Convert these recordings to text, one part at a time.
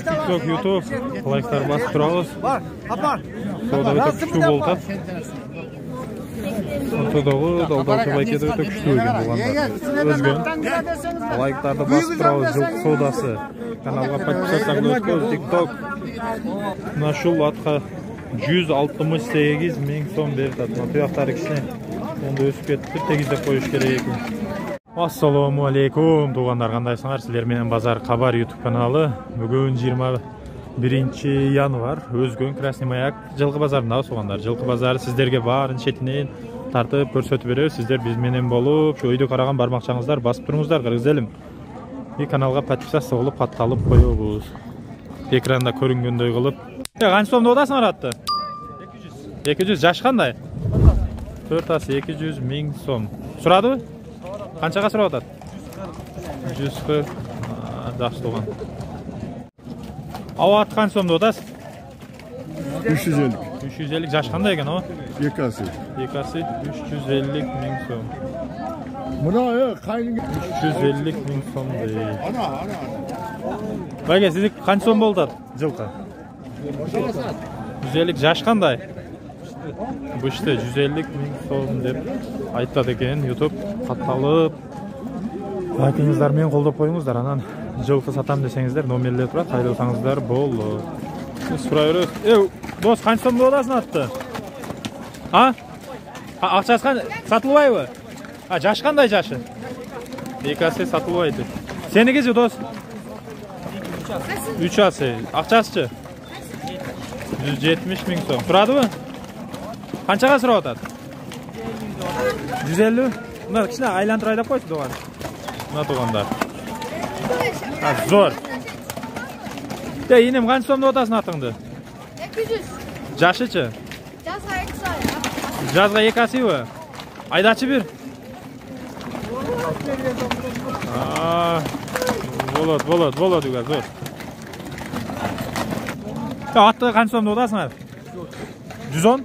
TikTok, YouTube, like'lar basıp turabыз. Soda өтө күчтүү болуп. Ортодогу далдалчы байкеде өтө күчтүү экен болгондар. Өзгөн. Лайктарды басып турабыз. Жылкы содасы. Каналга подписаться кылып, TikTok. Мына ушул атка 168 миң сом берип атат. Туяктары кичине онда өсүп кетип, тегиздеп коюш керек экен. Ассаламу алейкум, туугандар, кандайсыңар? Силер менен Базар Кабар YouTube каналы. Бүгүн 21 январь, Өзгөн Красный Маяк жылкы базарында туугандар. Жылкы базары сиздерге баарын четинен тартып көрсөтүп беребиз. Сиздер биз менен болуп, шу өйдө караган бармакчаңыздар басып туруңуздар, кыргыз элим. И каналга подписаться болуп, катталып коебуз. Экранда көрүнгөндөй кылып. Канча сомдо атасыңар атты? 200. Жаш кандай? 4 асы 200 миң сом. Сурадыбы? Канчага сурап атат? 140. Жакшы туган. Ава ат канча сомдо атасыз? 350. 350. Жаш кандай экен о? 2 асы. 2 асы 350 миң сом. Мына кайын 350 миң сом дей. Байке, сиздик канча сом болду жылкы? 150. Жаш кандай? Бышты 150 миң сом деп айтат экен. YouTube катталып. Лайкыңыздар менен колдоп коюңуздар, анан жылкы сатам десеңиздер, номерлер турат, кайрылсаңыздар болду. Сурай беребиз. Дос, канча сом болуп атасың атты? Акчасы канча? Сатылбайбы? Жаш кандай жашы? 2 асы сатылбайт. Сеникичи дос? 3 асы. Акчасычы? 170 миң сом. Турадыбы? Канчага сурап атат? 150. Мына кичине айлантыр айдап койсу туган. Мына тугандар. Зор. Инем канча сом деп атасың атыңды? 200. Жашычы? Жазга 2 асы. Жазга 2 асыбы? Айдачы бир. Болот уга зор. Атты канча сом деп атасыңар? 110?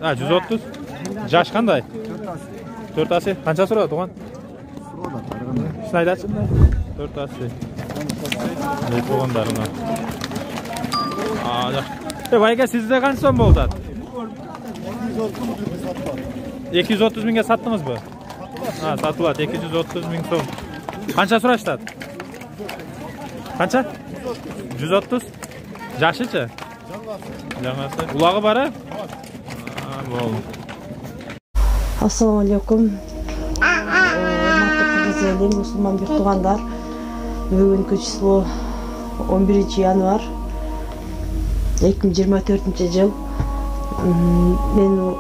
130. Жаш кандай? 4 асы. Канча сурат туган? Сиз айдачы? 4 асы. Ne тугандарына. Байка, сизде канча сом болду? 230 миңге саттыңызбы? Сатылат 230 миң сом. Канча сурашат? Канча? 130. Жашычы? Жаңасы. Улагы бары? Болду. Ассаламу алейкум. Мусулман бир туугандар. Бүгүнкү число 11 январь 2024 жыл. Мен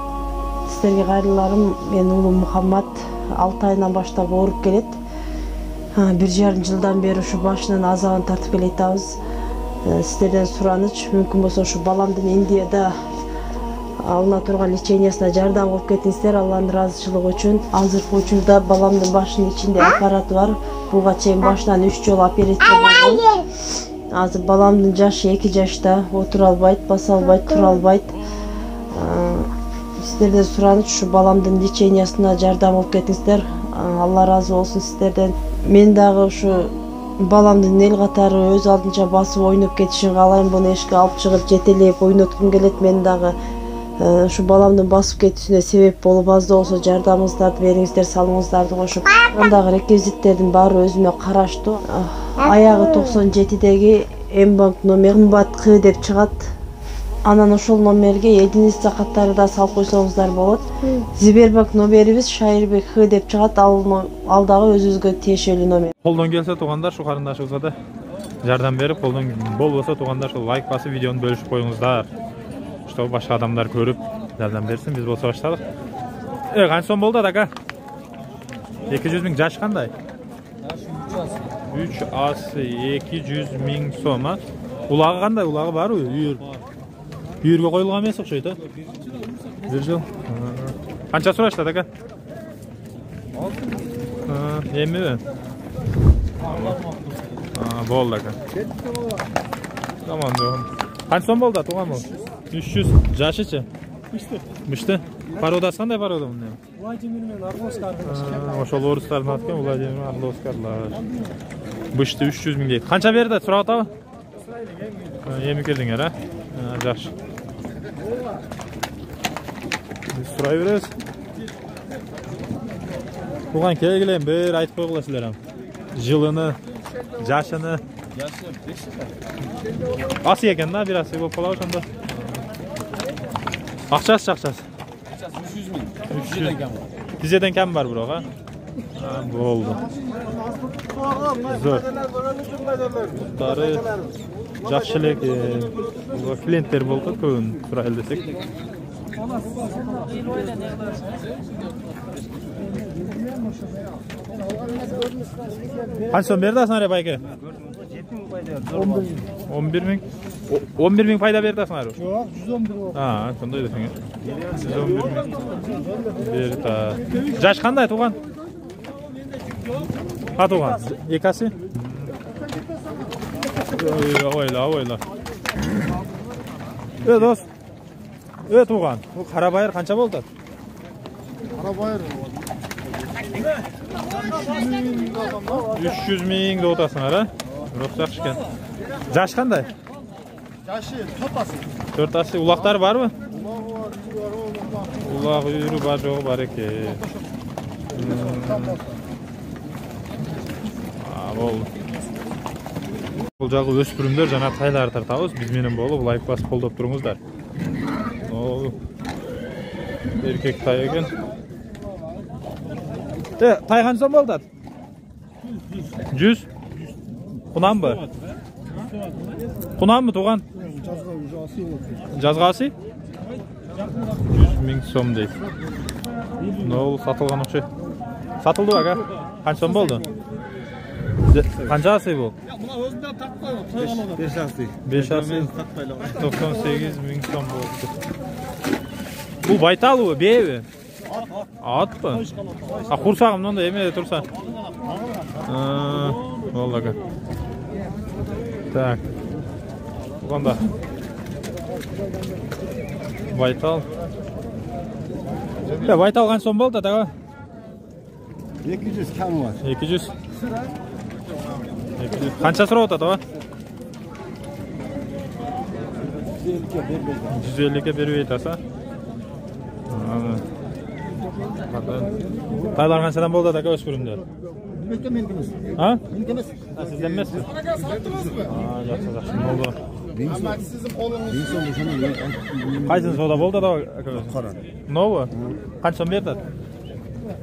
сиздерге кайрыларым, мен уулум Мухаммад 6 айынан баштап ооруп келет. 1,5 жылдан бери ушу башынан азабын тартып келатабыз. Сиздерден сураныч, мүмкүн болсо ушу баламдын Индияда алына турган лечениясына жардам кылып кетиңиздер, Алланын ыраазычылыгы үчүн. Азыркы учурда баламдын башынын ичинде аппараты бар. Буга чейин башынан 3 жолу операция болгон. Азыр баламдын жашы 2 жашта, отура албайт, баса албайт, тура албайт. Сиздерден сураныч, ушу баламдын лечениясына жардам кылып кетиңиздер. Алла ыраазы болсун сиздерден. Мен дагы ушу баламдын эл катары өз алдынча басып ойноп кетишин каалайм. Буну эшикке алып чыгып жетелеп ойноткум келет. Мен дагы ушу баламдын басып кетишине себеп болуп, аз да болсо жардамыңыздарды бериңиздер, салымыңыздарды кошуп. Андагы реквизиттердин баары өзүмө караштуу. Аягы 97деги М-банк номери кымбат К деп чыгат. Анан ошол номерге единица каттары да салып койсоңуздар болот. Сбербанк номерибиз Шайырбек Х деп чыгат. Ал дагы өзүбүзгө тиешелүү номер. Колдон келсе туугандар, шу карындашыбызга да жардам берип, колдон болбосо туугандар ушул лайк басып видеону бөлүшүп коюңуздар. Чтобы башка адамдар көрүп жардам берсин. Биз болсо баштадык. Канча сом болду ака? 200 миң. Жаш кандай? 3 асы 200 миң сом. Улагы кандай? Улагы барбы? Үйүргө коюлган эмес окшойт, 1 жыл. Канча сурашат ака? Эмиби? Болду ака. Тамам, жогон. Канча сом болду тууган бул? 300. Жашычы? Бышты. Parodasi qanday paroda bunda? Vladimir men Arlovskiy arkadaş. Oşol oruslarni atgan Vladimir Arlovskilar. Büştü 300 ming deydi. Qancha berdi? So'rab o'tavi? Yemi keldinglar, ha? Yaxshi. Biz so'rayveramiz. Tuğan kelgilen bir aytib qo'yinglar ham. Yılını, yaşını. Yaşı 5 yıl. Asıl ekan-da, biraz bo'lib qoladi o'shanda. Aqchasi. Açası 300 bin. 300 ekan. Dizeden kam var biroq, ha? Bo'ldi. Zo'r. Tari yaxshilik, klientlar bo'ldi, ko'n so'raydi desek. Qancha so'm berdasan ara bayga? 11 ming. 11 ming payda berdasan ara? Yo'q, 111 oldu. Ha, shunday desang. 111 ming. Berta. Yash qanday tug'an? Ha tug'an. Ekasi? Oyla. Do'st. Tug'an. Bu qarabayir qancha bo'ldi? Arabayır. 300 ming deb o'tasan ara? Biroq yaxshi ekan. Yash qanday? Yaşı toplasın. To'rtasi uloqlar bormi? Ulan var, Uloq yuri bor, yo'q bor ekan. Bo'ldi. Bu jag'i o'spirimlar jana taylar tartamiz. Biz menen bo'lib like bosib qo'llab turingizlar. Erkek tay ekan. Tay qancha so'm bo'ldi? 100. Qunanmi? Qunanmi tug'an? Jazg'asi? 100 ming so'm deydi. Nol satılgan o'xshaydi. Satıldı aka. Qancha so'm bo'ldi? Qanchasi bu? Buna özünden takmayın. 5 asi. 98 ming so'm bo'ldi. Bu baytal u, bevi. Atmi? Ha, qursag'imni onda yemay tursa. Bo'ldi aka. Tak. Bunda. Baytal. Ya baytal qancha so'm bo'ldi aka? 200 kam var. 200. Qancha so'rab o'tadi aka? 150 ga berib aytasa. Taylar qanchadan bo'ldi aka o'spirimlar? Ha? Sizden emasmi? Yaxshi bo'ldi. Ama sizin oğlunuz. Qaysini so'da bo'ldi aka? Qora. Novi. Qancha so'm berdi?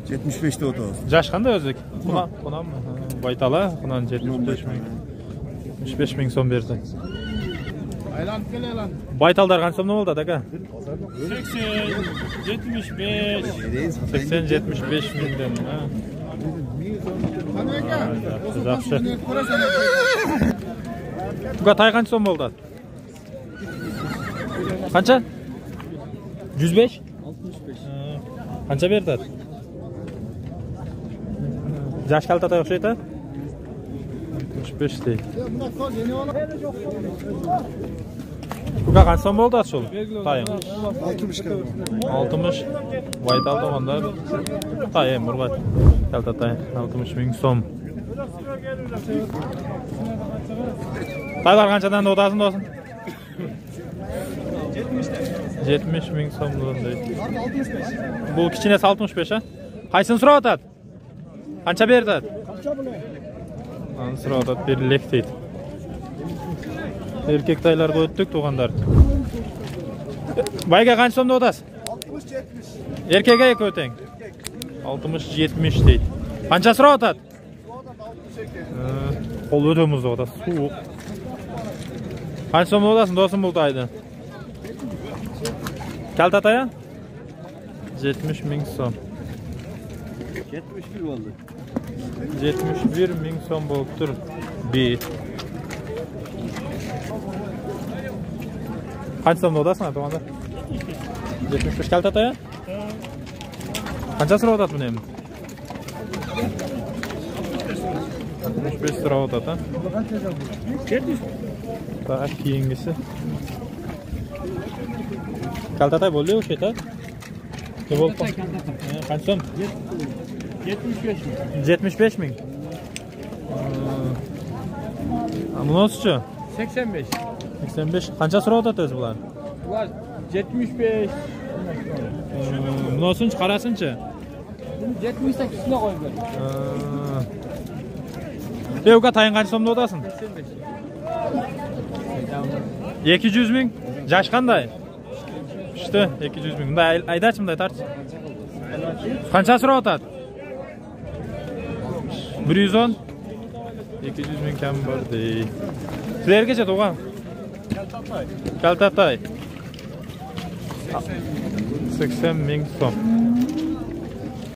75 de otu. Yaş qanday o'zik? Qunanmi? Baytala, qunan 75 ming. 75 ming so'm berdi. Aylan kel aylan. Baytallar qancha so'mdan bo'ldi aka? 80, 75. 80-75 mingdan. Yaxshi. Bu tay qancha so'm bo'ldi? Qancha? 105? 65. Qancha berdi? Yaş kaltata o'xshaydi? 65 deydi. Bu qancha so'm bo'ldi asol? Tayim. 60 kam. 60. Baytal tomanda tayim urbat. Kaltata 60 ming so'm. Taylar qanchadan o'tasin do'stim? 70 ming so'mdan deydi. Bu kichkinasi 65 ha? Qaysini so'rab o'tadi? Qancha berdi? Qancha bular? So'rab o'tadi, berlik deydi. Erkek taylarga o'tdik tug'anlar. Bayga qancha so'mda o'tasiz? 60-70. Erkekga o'ting. 60-70 deydi. Qancha so'rab o'tadi? Qo'l o'timiz o'tadi, sovuq. Qancha so'mda o'tasin do'stim bu taydan? Kaltataya? 70 ming so'm. 71 oldu. 71 ming so'm bo'libdir. Bir. Qancha so'mda o'tasin to'g'anda? 75 kaltataya? Qancha so'rab o'tadi buni endi? 75 so'rab o'tadi. Tak, keyingisi. Kaltatay bo'ldi o'sha yerda. Ne oldu? Kaç son? 75 mi? 75 ming. Bu nasılçı? 85. 85. Qancha so'rab o'tasiz bular? Bular 75. Bu nasılçı qarasınchi? 78'ine qo'yib ber. Evga tayin qancha so'mda o'tasin? 200 ming. Jash qanday? İşte 200 ming. Bunda aydachi bunday tartchi. Qancha so'rab o'tadi? 110. 200 ming kam bordi. Sizlargacha to'g'an. Kaltatay. 80 ming so'm.